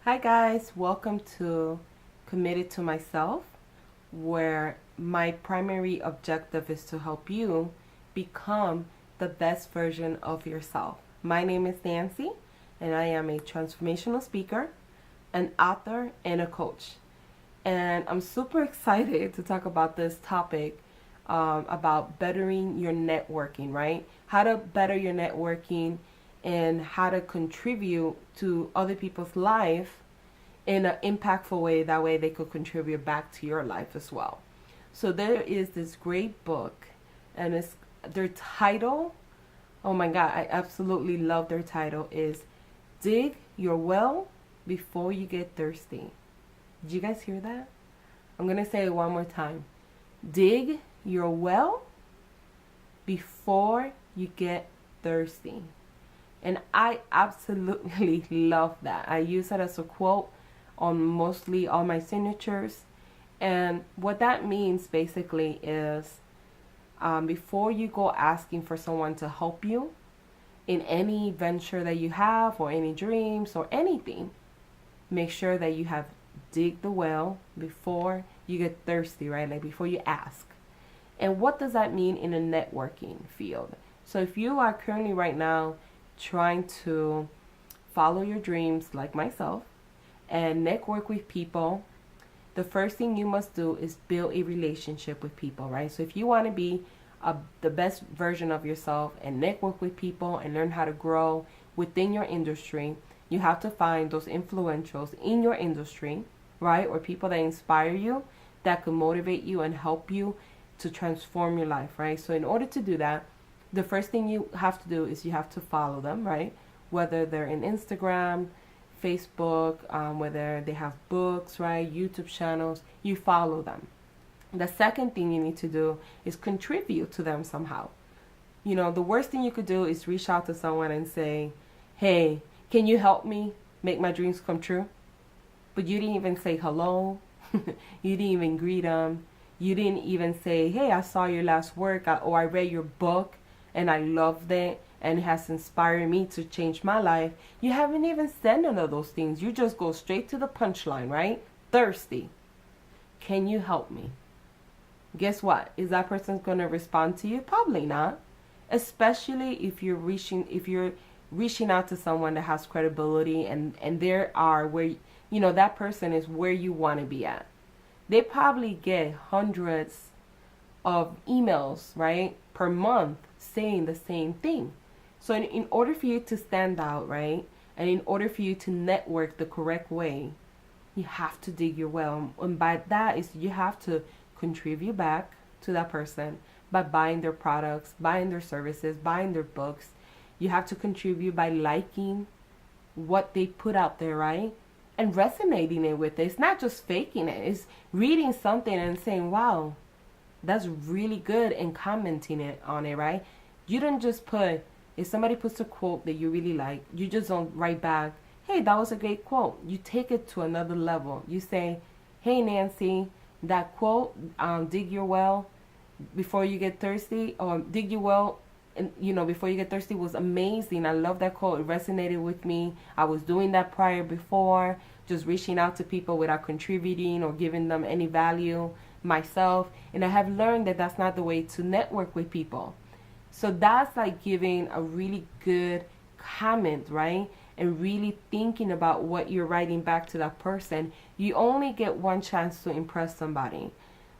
Hi guys, welcome to Committed to Myself, where my primary objective is to help you become the best version of yourself. My name is Nancy, and I am a transformational speaker, an author, and a coach. And I'm super excited to talk about this topic about bettering your networking, right? How to better your networking and how to contribute to other people's life in an impactful way. That way they could contribute back to your life as well. So there is this great book, and it's their title. Oh my God, I absolutely love their title. Is Dig Your Well Before You Get Thirsty. Did you guys hear that? I'm gonna say it one more time. Dig your well before you get thirsty. And I absolutely love that. I use it as a quote on mostly all my signatures. And what that means basically is before you go asking for someone to help you in any venture that you have or any dreams or anything, make sure that you have dig the well before you get thirsty, right? Like before you ask. And what does that mean in a networking field? So if you are currently right now trying to follow your dreams like myself and network with people, the first thing you must do is build a relationship with people, right? So if you want to be the best version of yourself and network with people and learn how to grow within your industry, you have to find those influentials in your industry, right? Or people that inspire you, that can motivate you and help you to transform your life, right? So in order to do that, the first thing you have to do is you have to follow them, right? Whether they're in Instagram, Facebook, whether they have books, right? YouTube channels, you follow them. The second thing you need to do is contribute to them somehow. You know, the worst thing you could do is reach out to someone and say, hey, can you help me make my dreams come true? But you didn't even say hello. You didn't even greet them. You didn't even say, hey, I saw your last work, or I read your book and I loved it and it has inspired me to change my life. You haven't even said none of those things. You just go straight to the punchline, right? Thirsty. Can you help me? Guess what? Is that person going to respond to you? Probably not. Especially if you're reaching out to someone that has credibility and there are where, you know, that person is where you want to be at. They probably get hundreds of emails, right, per month saying the same thing. So in order for you to stand out, right, and in order for you to network the correct way, you have to dig your well. And by that is you have to contribute back to that person by buying their products, buying their services, buying their books. You have to contribute by liking what they put out there, right? And resonating it with it. It's not just faking it. It's reading something and saying, wow, that's really good, and commenting it on it, right? You don't just put, if somebody puts a quote that you really like, you just don't write back, hey, that was a great quote. You take it to another level. You say, hey, Nancy, that quote, dig your well before you get thirsty, or dig your well, and you know, before you get thirsty was amazing. I love that quote. It resonated with me. I was doing that prior before, just reaching out to people without contributing or giving them any value myself. And I have learned that that's not the way to network with people. So that's like giving a really good comment, right? And really thinking about what you're writing back to that person. You only get one chance to impress somebody.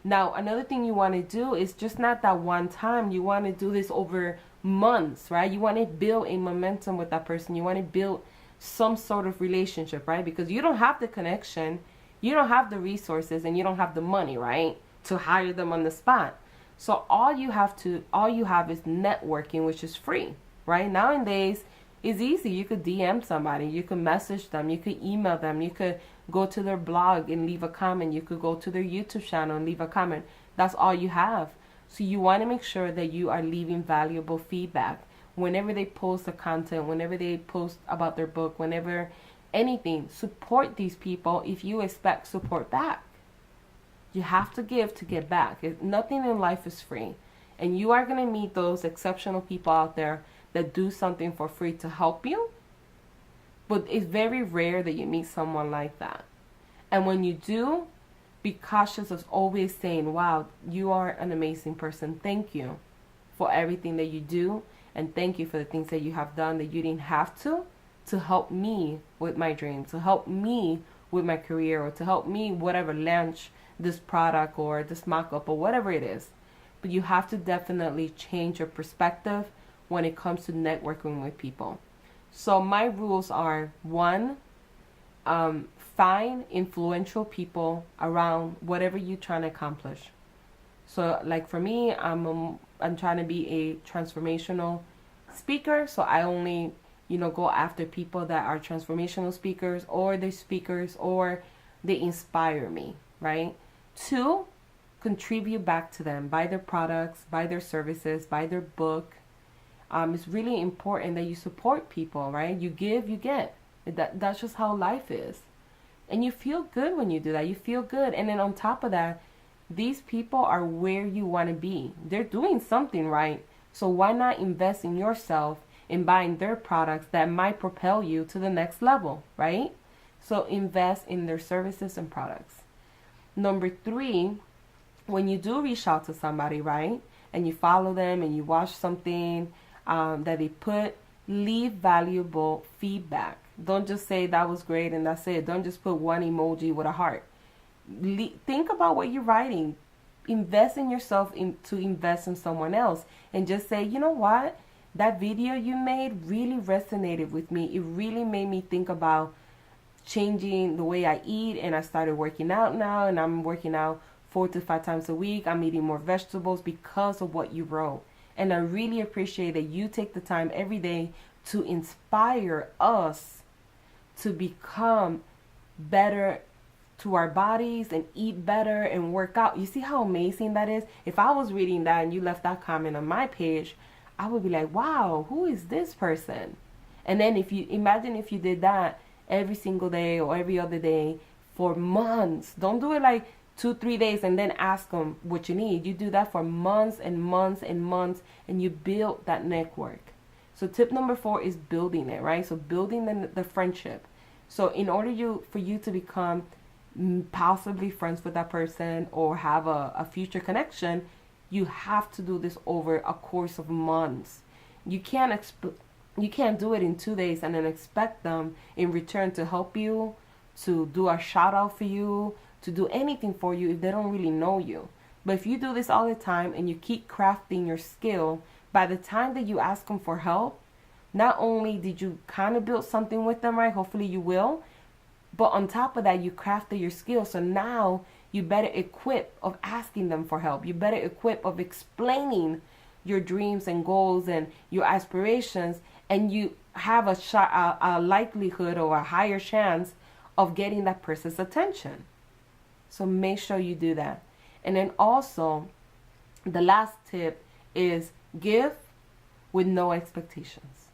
Now, another thing you want to do is just not that one time. You want to do this over months, right? You want to build a momentum with that person. You want to build some sort of relationship, right? Because you don't have the connection, you don't have the resources, and you don't have the money, right, to hire them on the spot. So all you have is networking, which is free, right? Nowadays, it's easy. You could DM somebody, you could message them, you could email them, you could go to their blog and leave a comment, you could go to their YouTube channel and leave a comment. That's all you have. So you want to make sure that you are leaving valuable feedback whenever they post the content, whenever they post about their book, whenever anything. Support these people if you expect support back. You have to give to get back. Nothing in life is free. And you are going to meet those exceptional people out there that do something for free to help you. But it's very rare that you meet someone like that. And when you do, be cautious of always saying, wow, you are an amazing person. Thank you for everything that you do. And thank you for the things that you have done that you didn't have to help me with my dream, to help me with my career, or to help me whatever launch this product or this mock-up or whatever it is. But you have to definitely change your perspective when it comes to networking with people. So my rules are: one, find influential people around whatever you're trying to accomplish. So like for me, I'm trying to be a transformational speaker, so I only go after people that are transformational speakers, or they're speakers, or they inspire me, right? Two, contribute back to them. Buy their products, buy their services, buy their book. It's really important that you support people, right? You give, you get. That's just how life is. And you feel good when you do that. You feel good. And then on top of that, these people are where you want to be. They're doing something right. So why not invest in yourself in buying their products that might propel you to the next level, right? So invest in their services and products. Number three, when you do reach out to somebody, right, and you follow them and you watch something that they put, leave valuable feedback. Don't just say that was great and that's it. Don't just put one emoji with a heart. Think about what you're writing. Invest in yourself to invest in someone else, and just say, you know what? That video you made really resonated with me. It really made me think about changing the way I eat, and I started working out now, and I'm working out 4 to 5 times a week. I'm eating more vegetables because of what you wrote. And I really appreciate that you take the time every day to inspire us to become better to our bodies and eat better and work out. You see how amazing that is? If I was reading that and you left that comment on my page, I would be like, wow, who is this person? And then if you imagine if you did that every single day or every other day for months. Don't do it like 2-3 days and then ask them what you need. You do that for months and months and months, and you build that network. So tip number 4 is building it, right? So building the friendship. So in order for you to become possibly friends with that person or have a future connection, you have to do this over a course of months. You can't do it in 2 days and then expect them in return to help you, to do a shout out for you, to do anything for you if they don't really know you. But if you do this all the time and you keep crafting your skill, by the time that you ask them for help, not only did you kind of build something with them, right? Hopefully you will. But on top of that, you crafted your skill. So now you better equip of asking them for help. You better equip of explaining your dreams and goals and your aspirations. And you have a likelihood or a higher chance of getting that person's attention. So make sure you do that. And then also, the last tip is give with no expectations,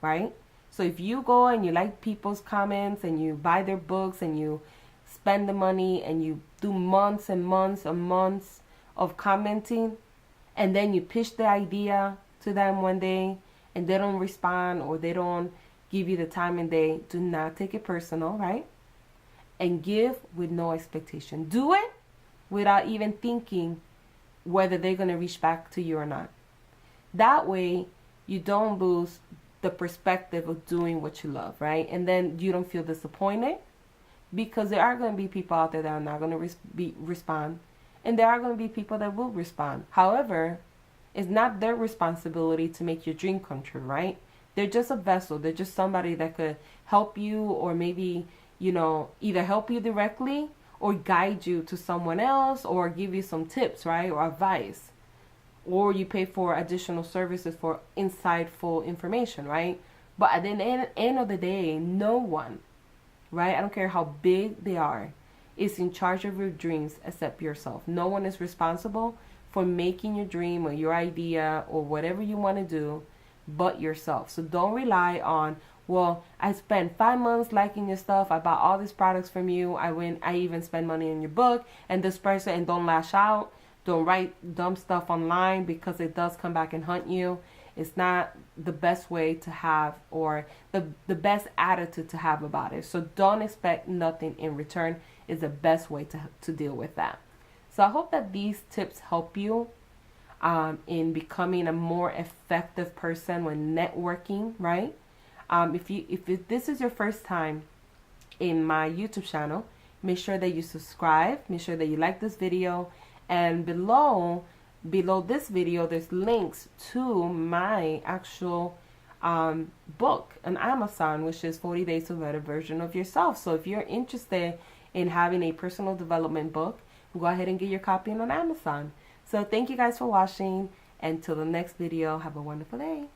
right? So if you go and you like people's comments and you buy their books and you spend the money and you do months and months and months of commenting, and then you pitch the idea to them one day and they don't respond or they don't give you the time and day, do not take it personal, right? And give with no expectation. Do it without even thinking whether they're going to reach back to you or not. That way, you don't lose the perspective of doing what you love, right? And then you don't feel disappointed, because there are going to be people out there that are not going to respond, and there are going to be people that will respond. However, it's not their responsibility to make your dream come true, right? They're just a vessel. They're just somebody that could help you, or maybe, either help you directly or guide you to someone else or give you some tips, right? Or advice. Or you pay for additional services for insightful information, right? But at the end of the day, no one, right? I don't care how big they are, is in charge of your dreams except yourself. No one is responsible for making your dream or your idea or whatever you want to do but yourself. So don't rely on, well, I spent 5 months liking your stuff. I bought all these products from you. I even spend money on your book and this person, and don't lash out. Don't write dumb stuff online, because it does come back and hunt you. It's not the best way to have, or the best attitude to have about it. So don't expect nothing in return is the best way to deal with that. So I hope that these tips help you in becoming a more effective person when networking, right? If this is your first time in my YouTube channel, make sure that you subscribe, make sure that you like this video, and below this video there's links to my actual book on Amazon, which is 40 Days to Better Version of Yourself. So if you're interested in having a personal development book, go ahead and get your copy on Amazon. So thank you guys for watching. Until the next video, have a wonderful day.